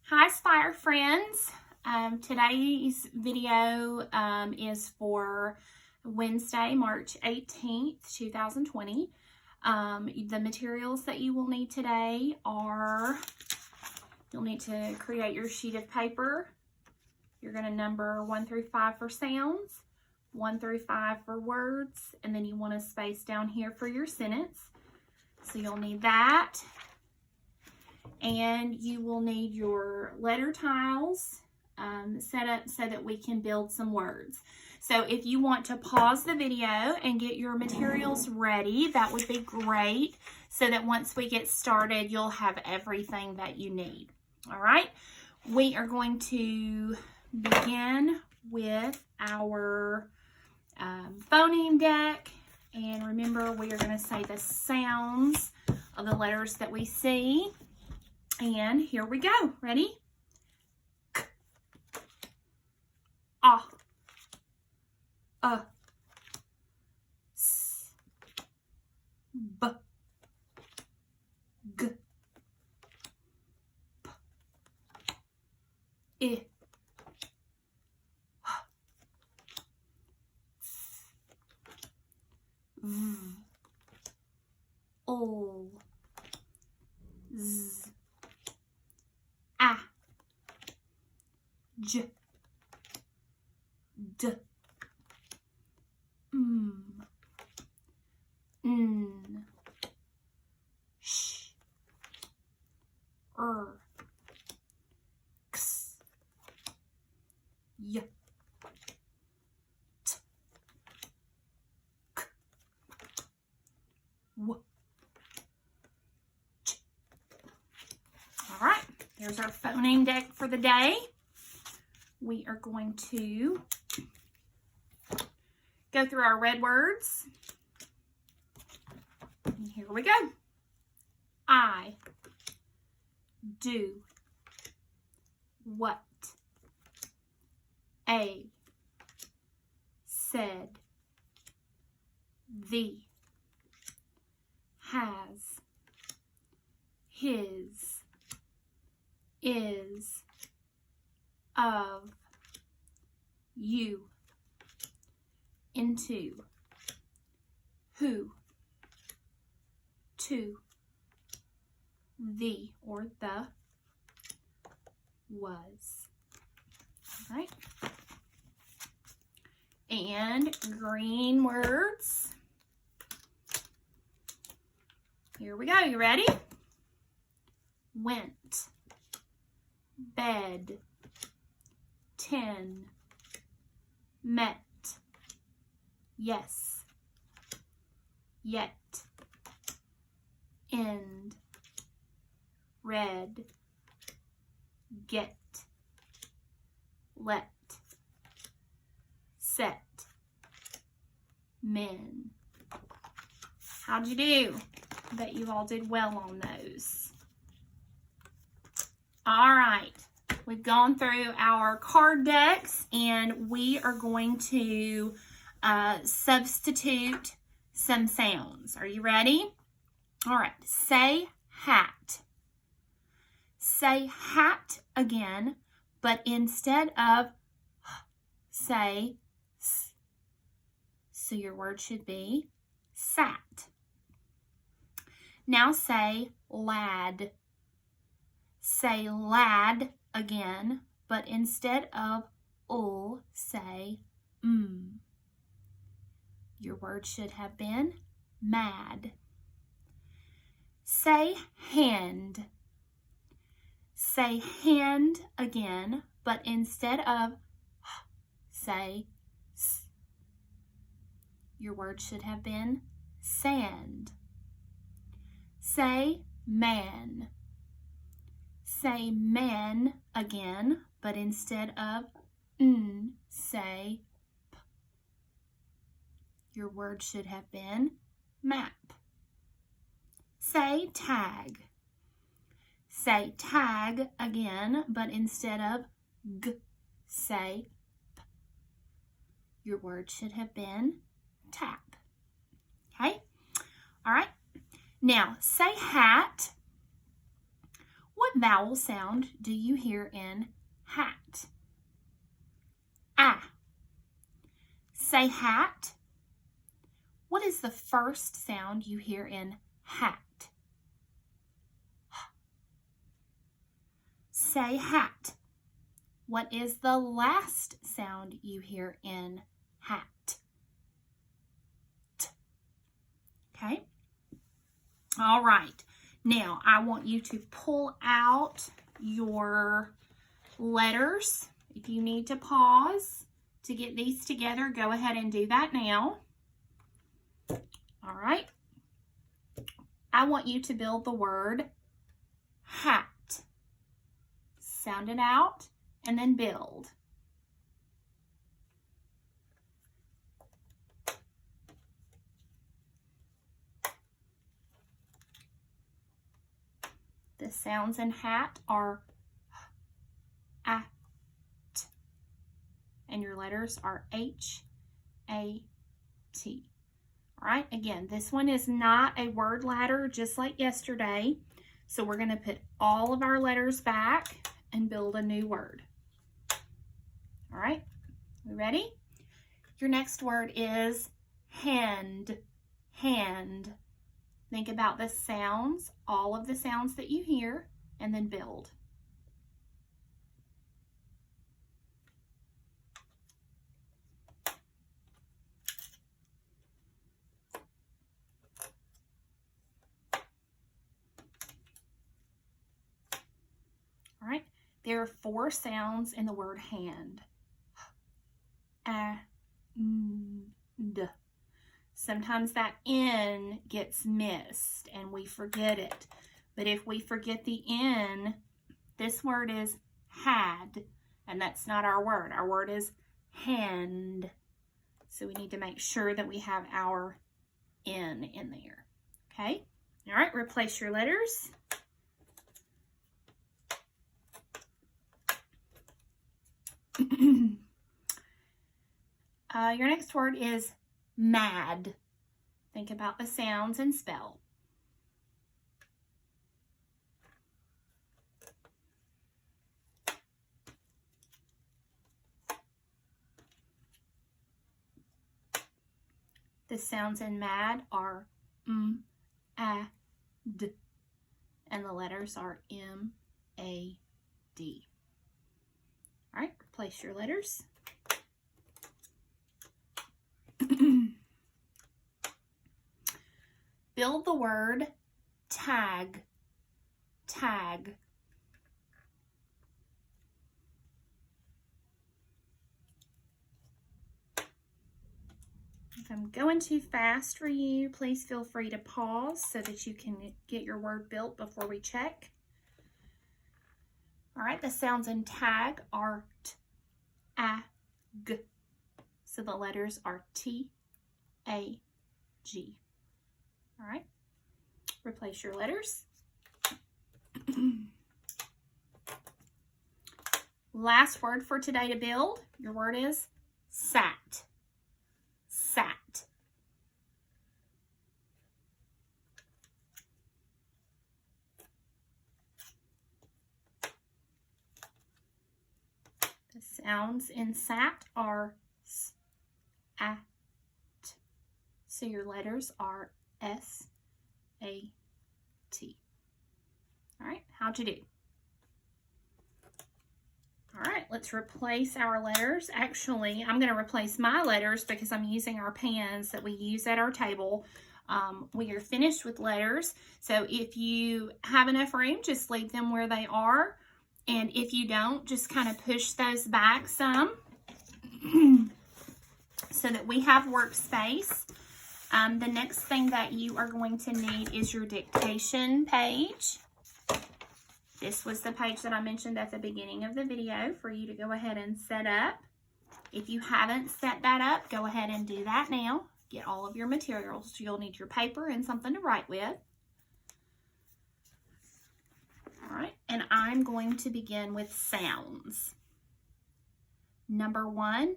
Hi Spire friends. Today's video is for Wednesday, March 18th, 2020. The materials that you will need today are, you'll need to create your sheet of paper. You're going to number 1 through 5 for sounds, 1 through 5 for words, and then you want a space down here for your sentence. So you'll need that. And you will need your letter tiles set up so that we can build some words. So if you want to pause the video and get your materials ready, that would be great, so that once we get started, you'll have everything that you need. All right, we are going to begin with our phoneme deck. And remember, we are going to say the sounds of the letters that we see. And here we go. Ready? K, ah, s, b, g, p, I, h, v, o, z, a, j, d, m, n, sh, x, y, t, k, w, ch. All right, there's our phoneme deck for the day. We are going to go through our red words. And here we go. I do what a said the has his is of you into who to the or the was. All right. And green words. Here we go. You ready? Went, bed, 10, met, yes, yet, end, read, get, let, set, men. How'd you do? I bet you all did well on those. All right, we've gone through our card decks and we are going to substitute some sounds. Are you ready? All right, say hat. Say hat again, but instead of say s. So your word should be sat. Now say lad. Say lad again, but instead of say Your word should have been mad. Say hand. Say hand again, but instead of say s. Your word should have been sand. Say man. Say man again, but instead of say p. Your word should have been map. Say tag. Say tag again, but instead of g, say p. Your word should have been tap. Okay? All right. Now, say hat. What vowel sound do you hear in hat? Ah. Say hat. What is the first sound you hear in hat? Say hat. What is the last sound you hear in hat? T. Okay. All right. Now, I want you to pull out your letters. If you need to pause to get these together, go ahead and do that now. All right. I want you to build the word hat. Sound it out and then build. The sounds in hat are at, and your letters are H, A, T. All right, again, this one is not a word ladder just like yesterday. So we're going to put all of our letters back and build a new word. All right, we ready? Your next word is hand, hand. Think about the sounds, all of the sounds that you hear, and then build. All right, there are 4 sounds in the word hand. A, N, D. Sometimes that N gets missed and we forget it. But if we forget the N, this word is had, and that's not our word. Our word is hand. So we need to make sure that we have our N in there. Okay? All right, replace your letters. Your next word is mad. Think about the sounds and spell. The sounds in mad are M, A, D, and the letters are M, A, D. All right, replace your letters. Build the word tag, tag. If I'm going too fast for you, please feel free to pause so that you can get your word built before we check. All right, the sounds in tag are T, A, G. So the letters are T, A, G. All right, replace your letters. Last word for today to build. Your word is sat, sat. The sounds in sat are S, A, T. So your letters are S, A, T. All right, how'd you do? All right, let's replace our letters. Actually, I'm going to replace my letters because I'm using our pens that we use at our table. We are finished with letters. So if you have enough room, just leave them where they are. And if you don't, just kind of push those back some so that we have workspace. The next thing that you are going to need is your dictation page. This was the page that I mentioned at the beginning of the video for you to go ahead and set up. If you haven't set that up, go ahead and do that now. Get all of your materials. You'll need your paper and something to write with. All right, and I'm going to begin with sounds. Number 1,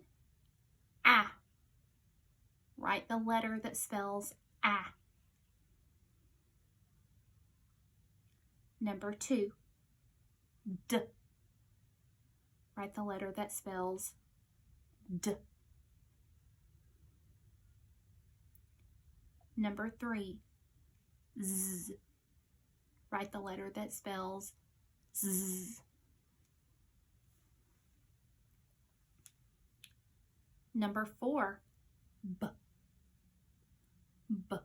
A. Write the letter that spells A. Number 2, D. Write the letter that spells D. Number 3, Z. Write the letter that spells Z. Number 4, B. B.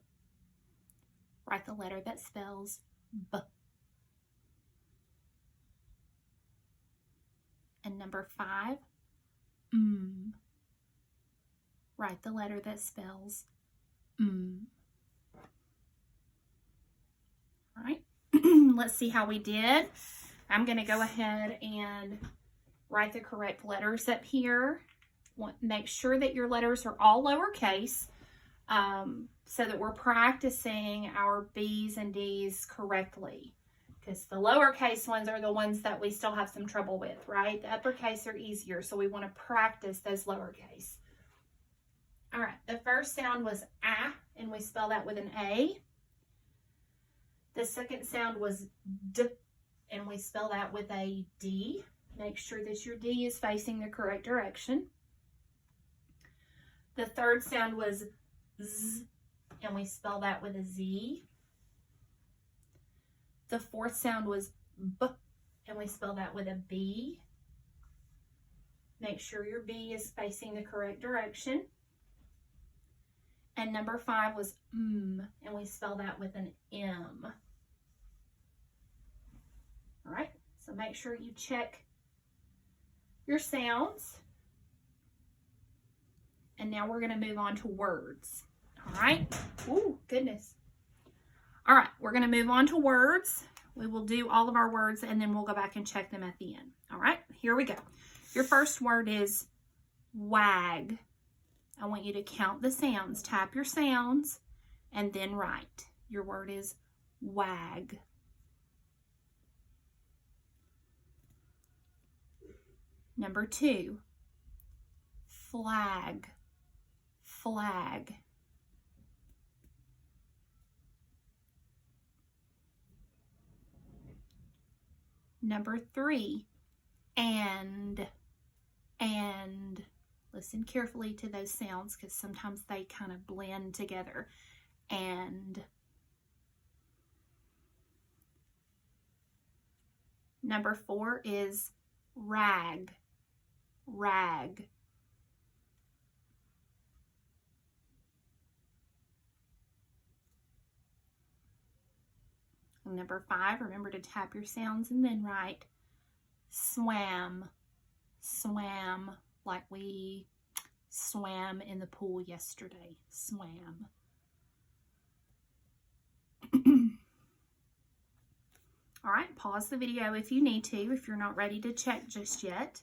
Write the letter that spells B. And number 5, M. Write the letter that spells M. All right, let's see how we did. I'm going to go ahead and write the correct letters up here. Make sure that your letters are all lowercase so that we're practicing our B's and D's correctly. Because the lowercase ones are the ones that we still have some trouble with, right? The uppercase are easier, so we want to practice those lowercase. All right, the first sound was A, and we spell that with an A. The second sound was D, and we spell that with a D. Make sure that your D is facing the correct direction. The third sound was Z, and we spell that with a Z. The fourth sound was B, and we spell that with a B. Make sure your B is facing the correct direction. And number 5 was M, and we spell that with an M. All right, so make sure you check your sounds. And now we're going to move on to words. All right. Ooh, goodness. All right, we're going to move on to words. We will do all of our words, and then we'll go back and check them at the end. All right, here we go. Your first word is wag. I want you to count the sounds. Tap your sounds, and then write. Your word is wag. Number 2, flag. Flag. Number 3, and. Listen carefully to those sounds because sometimes they kind of blend together. And. Number 4 is rag. Rag. And number 5, remember to tap your sounds and then write swam. Swam, like we swam in the pool yesterday. Swam. All right, pause the video if you need to, if you're not ready to check just yet.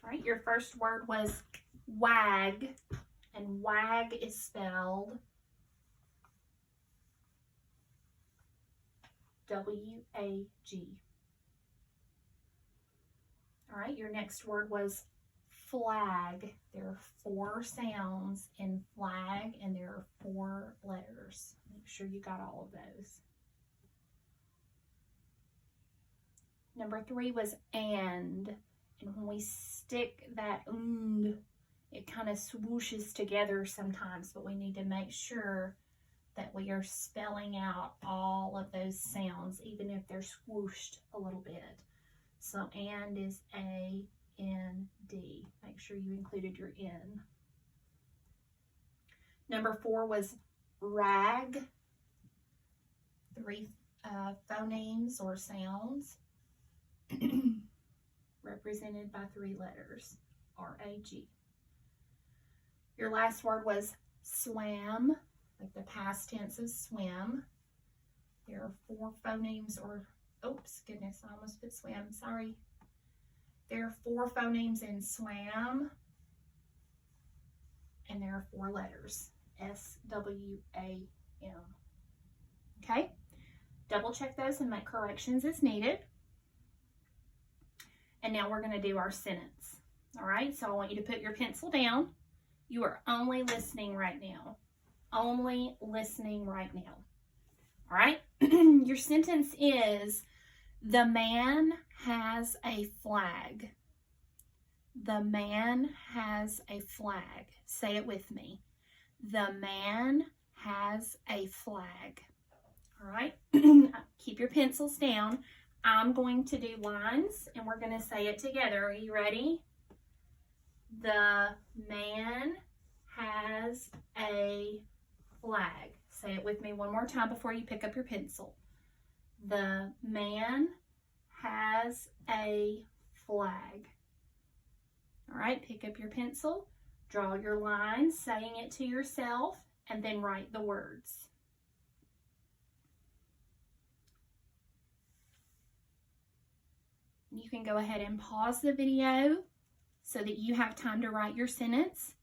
All right, your first word was wag, and wag is spelled W-A-G. All right, your next word was flag. There are 4 sounds in flag, and there are 4 letters. Make sure you got all of those. Number 3 was and when we stick that it kind of swooshes together sometimes, but we need to make sure that we are spelling out all of those sounds, even if they're swooshed a little bit. So and is A-N-D. Make sure you included your N. Number 4 was rag. 3 phonemes or sounds represented by 3 letters, R-A-G. Your last word was swam, like the past tense of swim. There are 4 phonemes or, oops, goodness, I almost put swam, sorry. There are 4 phonemes in swam, and there are 4 letters, S-W-A-M. Okay, double check those and make corrections as needed. And now we're going to do our sentence. All right, so I want you to put your pencil down. You are only listening right now. Only listening right now. All right, Your sentence is, the man has a flag. The man has a flag. Say it with me. The man has a flag. All right. Keep your pencils down. I'm going to do lines and we're going to say it together. Are you ready? The man has a flag. Say it with me one more time before you pick up your pencil. The man has a flag. All right, pick up your pencil, draw your lines, saying it to yourself, and then write the words. You can go ahead and pause the video so that you have time to write your sentence.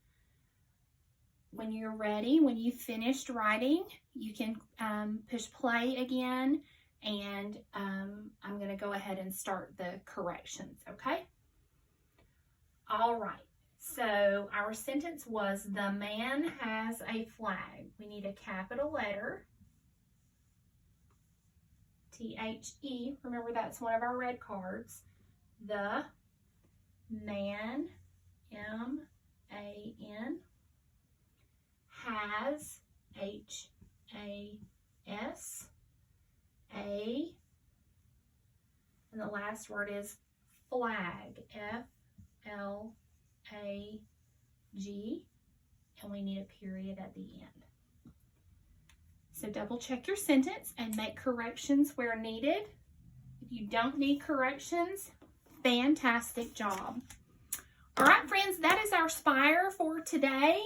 When you're ready, when you've finished writing, you can push play again, and I'm going to go ahead and start the corrections, okay? All right, so our sentence was, the man has a flag. We need a capital letter, T-H-E. Remember, that's one of our red cards. The man, M-A-N, has, H-A-S, A, and the last word is flag, F-L-A-G, and we need a period at the end. So double check your sentence and make corrections where needed. If you don't need corrections, fantastic job. All right, friends, that is our Spire for today.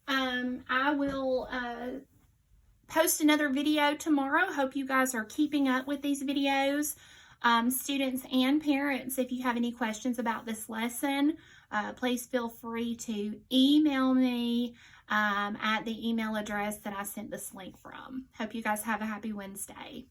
I will post another video tomorrow. Hope you guys are keeping up with these videos. Students and parents, if you have any questions about this lesson, please feel free to email me at the email address that I sent this link from. Hope you guys have a happy Wednesday.